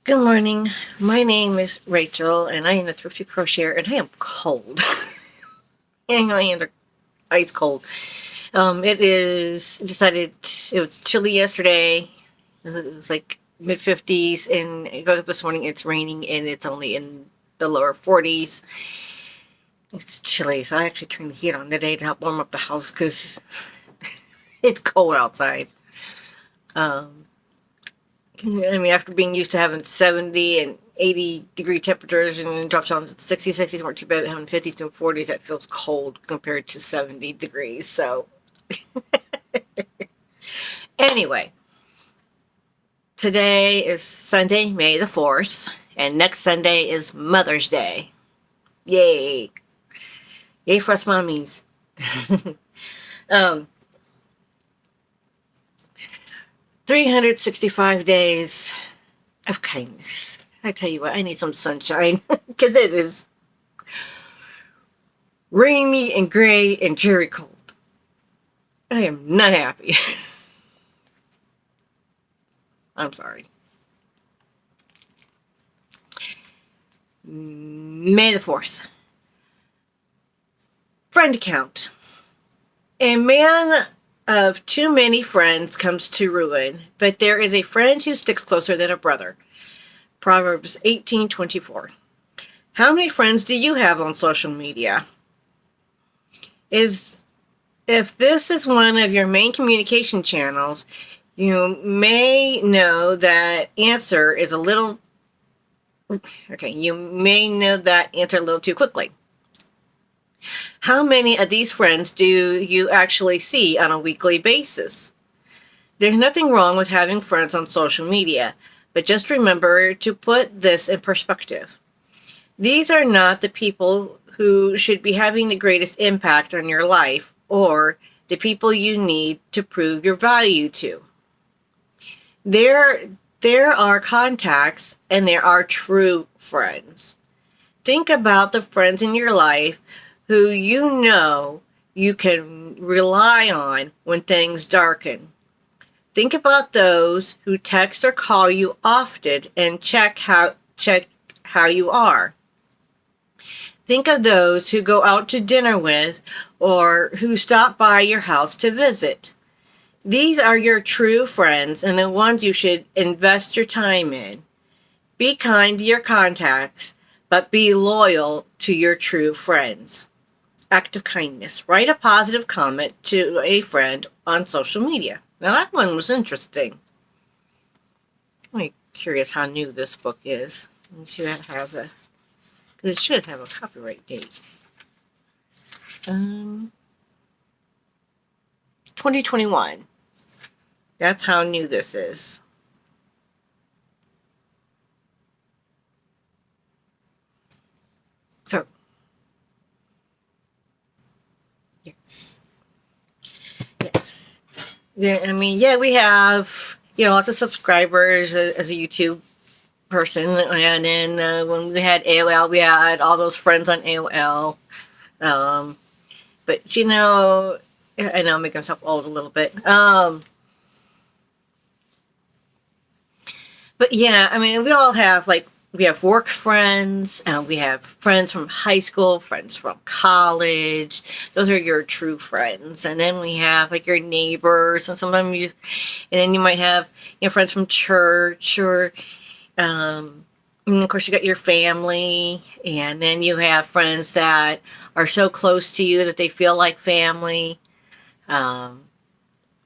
Good morning. My name is Rachel, and I am a thrifty crocheter, and I am cold. And my hands are ice cold. It is decided it was chilly yesterday. It was like mid 50s, and I woke up this morning. It's raining, and it's only in the lower 40s. It's chilly, so I actually turned the heat on today to help warm up the house because it's cold outside. Um, I mean, after being used to having 70 and 80-degree temperatures and then it drops down to 60, 60s weren't too bad. Having 50s and 40s, that feels cold compared to 70 degrees. So, anyway, today is Sunday, May the 4th, and next Sunday is Mother's Day. Yay! Yay for us mommies. um, 365 days of kindness. I tell you what, I need some sunshine because it is rainy and gray and very cold. I am not happy. I'm sorry. May the 4th. Friend count. A man of too many friends comes to ruin, but there is a friend who sticks closer than a brother. Proverbs 18:24. How many friends do you have on social media? If this is one of your main communication channels, you may know that answer is a little you may know that answer a little too quickly. How many of these friends do you actually see on a weekly basis? There's nothing wrong with having friends on social media, but just remember to put this in perspective. These are not the people who should be having the greatest impact on your life or the people you need to prove your value to. There are contacts and there are true friends. Think about the friends in your life who you know you can rely on when things darken. Think about those who text or call you often and check how you are. Think of those who go out to dinner with or who stop by your house to visit. These are your true friends and the ones you should invest your time in. Be kind to your contacts, but be loyal to your true friends. Act of kindness. Write a positive comment to a friend on social media. Now that one was interesting. I'm curious how new this book is. Let me see if it has a, because it should have a copyright date. 2021. That's how new this is. So, yes. Yes. I mean, yeah, we have, lots of subscribers as a YouTube person. And then when we had AOL, we had all those friends on AOL. But, I know I'm making myself old a little bit. But yeah, I mean, we all have we have work friends, we have friends from high school, friends from college. Those are your true friends. And then we have your neighbors, and sometimes and then you might have friends from church, or and of course you got your family, and then you have friends that are so close to you that they feel like family.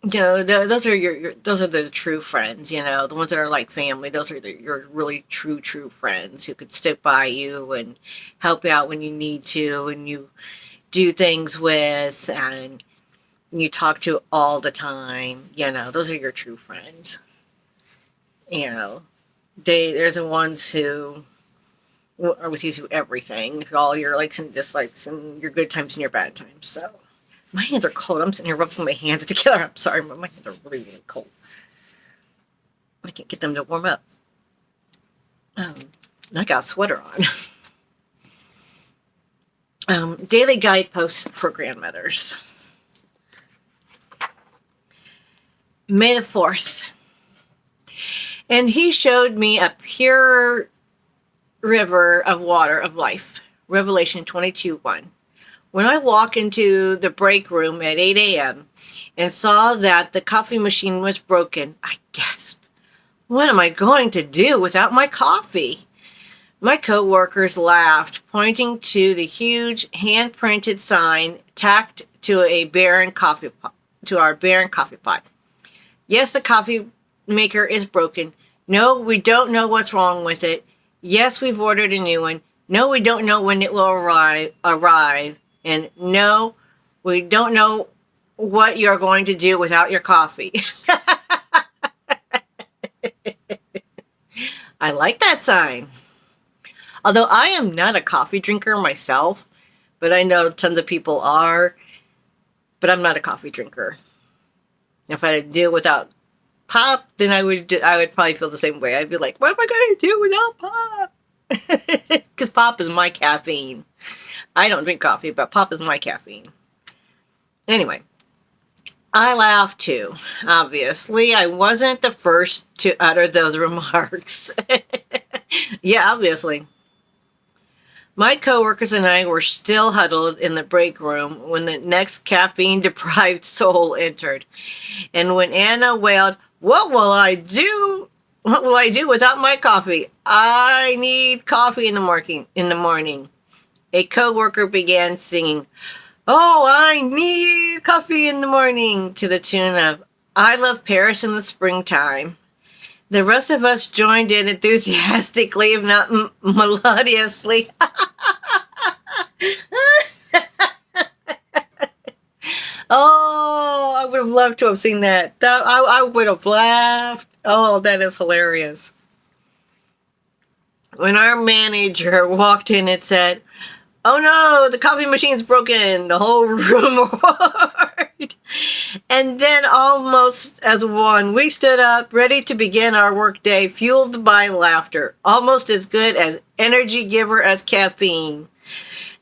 Those are those are the true friends, the ones that are like family. Those are your really true friends who could stick by you and help you out when you need to, and you do things with, and you talk to all the time. Those are your true friends. They're the ones who are with you through everything, through all your likes and dislikes, and your good times and your bad times. So. My hands are cold. I'm sitting here rubbing my hands together. I'm sorry, but my hands are really, really cold. I can't get them to warm up. I got a sweater on. Daily guideposts for grandmothers. May the 4th. And he showed me a pure river of water of life. Revelation 22:1. When I walked into the break room at 8 a.m. and saw that the coffee machine was broken, I gasped. What am I going to do without my coffee? My coworkers laughed, pointing to the huge hand-printed sign tacked to our barren coffee pot. Yes, the coffee maker is broken. No, we don't know what's wrong with it. Yes, we've ordered a new one. No, we don't know when it will arrive. And no, we don't know what you're going to do without your coffee. I like that sign. Although I am not a coffee drinker myself, but I know tons of people are, but I'm not a coffee drinker. If I had to deal without pop, then I would probably feel the same way. I'd be like, what am I going to do without pop? Because pop is my caffeine. I don't drink coffee, but pop is my caffeine. Anyway, I laughed too. Obviously, I wasn't the first to utter those remarks. Yeah, obviously. My coworkers and I were still huddled in the break room when the next caffeine-deprived soul entered. And when Anna wailed, "What will I do? What will I do without my coffee? I need coffee in the morning." A coworker began singing, "Oh, I need coffee in the morning," to the tune of "I Love Paris in the Springtime." The rest of us joined in enthusiastically, if not melodiously. Oh, I would have loved to have seen that. I would have laughed. Oh, that is hilarious. When our manager walked in and said, "Oh no, the coffee machine's broken," the whole room roared. And then, almost as one, we stood up, ready to begin our workday, fueled by laughter, almost as good as energy giver as caffeine.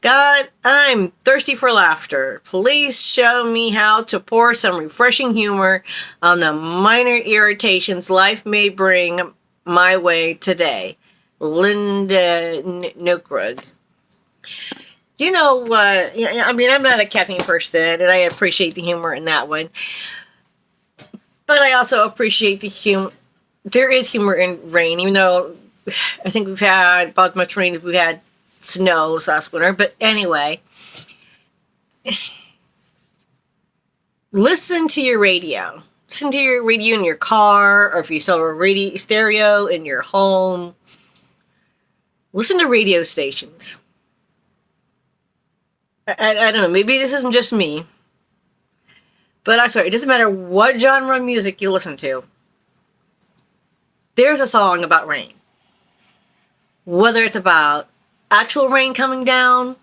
God, I'm thirsty for laughter. Please show me how to pour some refreshing humor on the minor irritations life may bring my way today. Linda Nokrug. You know what? I mean, I'm not a caffeine person, and I appreciate the humor in that one. But I also appreciate the humor. There is humor in rain, even though I think we've had about as much rain as we've had snow this last winter. But anyway, listen to your radio. Listen to your radio in your car, or if you still have a radio stereo in your home. Listen to radio stations. I don't know, maybe this isn't just me, but I swear, it doesn't matter what genre of music you listen to. There's a song about rain. Whether it's about actual rain coming down,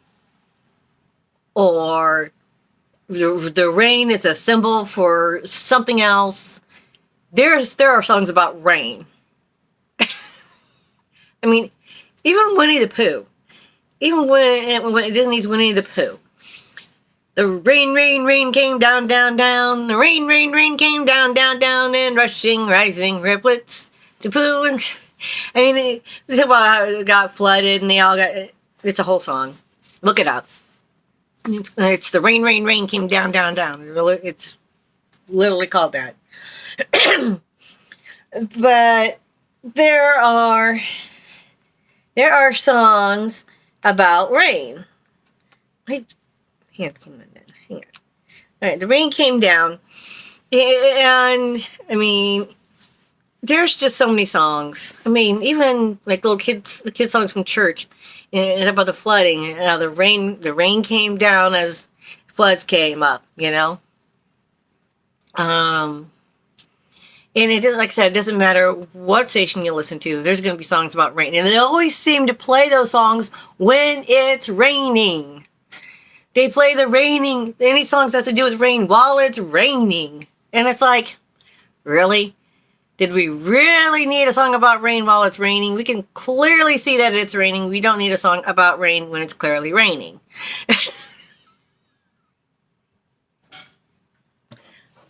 or the rain is a symbol for something else, there are songs about rain. I mean, even Winnie the Pooh. Even when Disney's Winnie the Pooh. The rain, rain, rain came down, down, down. The rain, rain, rain came down, down, down, and rushing, rising riplets to Pooh. And I mean, they talk about how it got flooded, and they all got. It's a whole song. Look it up. It's the rain, rain, rain came down, down, down. It's literally called that. But there are songs about rain. My hands came in. Hang on. All right, the rain came down, and I mean, there's just so many songs. I mean, even like the kids songs from church, and about the flooding, and how the rain came down as floods came up. You know, and it doesn't, like I said, it doesn't matter what station you listen to. There's going to be songs about rain, and they always seem to play those songs when it's raining. They play any songs that have to do with rain while it's raining, and it's like, really? Did we really need a song about rain while it's raining? We can clearly see that it's raining. We don't need a song about rain when it's clearly raining.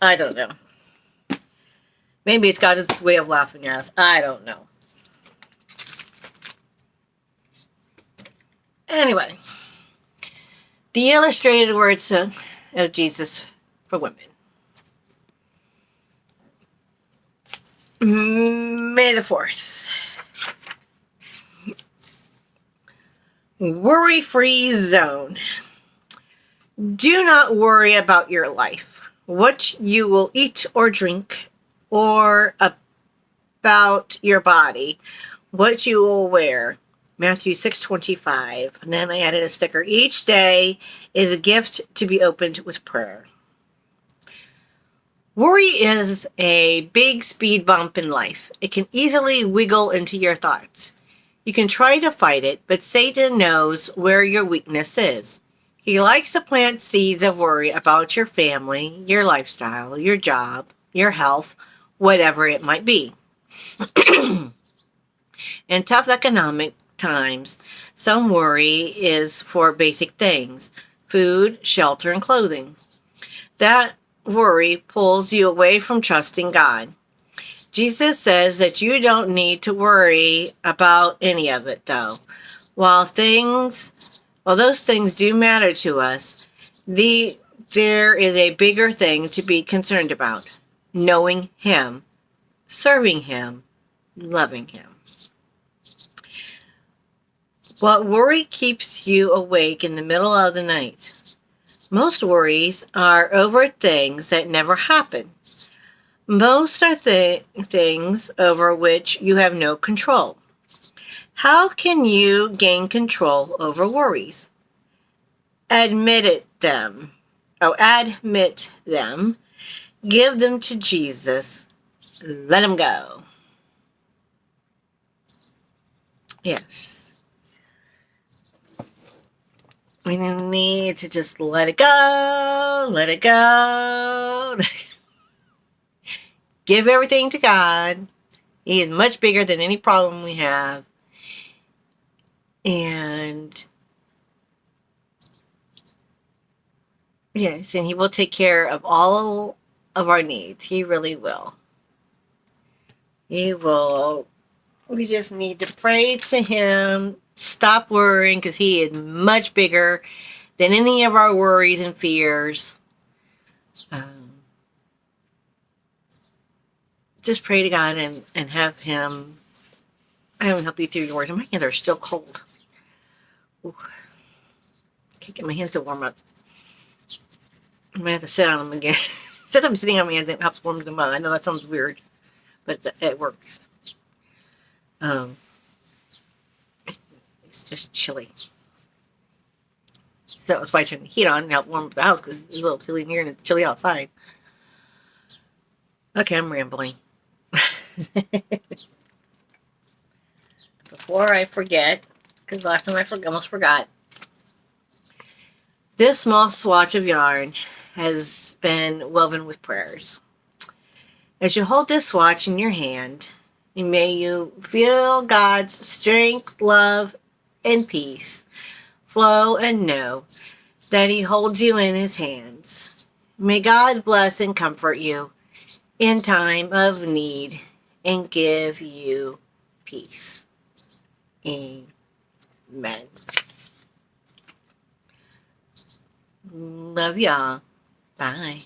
I don't know. Maybe it's got its way of laughing at us. I don't know. Anyway, the illustrated words of Jesus for women. May the 4th. Worry-free zone. Do not worry about your life, what you will eat or drink, or about your body, what you will wear. Matthew 6:25. And then I added a sticker. Each day is a gift to be opened with prayer. Worry is a big speed bump in life. It can easily wiggle into your thoughts. You can try to fight it, but Satan knows where your weakness is. He likes to plant seeds of worry about your family, your lifestyle, your job, your health, whatever it might be. In tough economic times, some worry is for basic things: food, shelter, and clothing. That worry pulls you away from trusting God. Jesus says that you don't need to worry about any of it, though. While those things do matter to us, there is a bigger thing to be concerned about: knowing Him, serving Him, loving Him. What worry keeps you awake in the middle of the night? Most worries are over things that never happen. Most are things over which you have no control. How can you gain control over worries? Admit them. Give them to Jesus. Let them go. Yes. We need to just let it go. Let it go. Give everything to God. He is much bigger than any problem we have. And yes, and He will take care of all of our needs. He really will. He will. We just need to pray to Him. Stop worrying, because He is much bigger than any of our worries and fears. Just pray to God and have Him help you through your worries. My hands are still cold. Ooh. Can't get my hands to warm up. I'm going to have to sit on them again. Instead of sitting on my hands, it helps warm them up. I know that sounds weird, but it works. It's just chilly. So that's why I turned the heat on and help warm up the house, because it's a little chilly in here and it's chilly outside. Okay, I'm rambling. Before I forget, because last time I almost forgot, this small swatch of yarn has been woven with prayers. As you hold this swatch in your hand, may you feel God's strength, love, and peace flow, and know that He holds you in His hands. May God bless and comfort you in time of need and give you peace. Amen. Love y'all. Bye.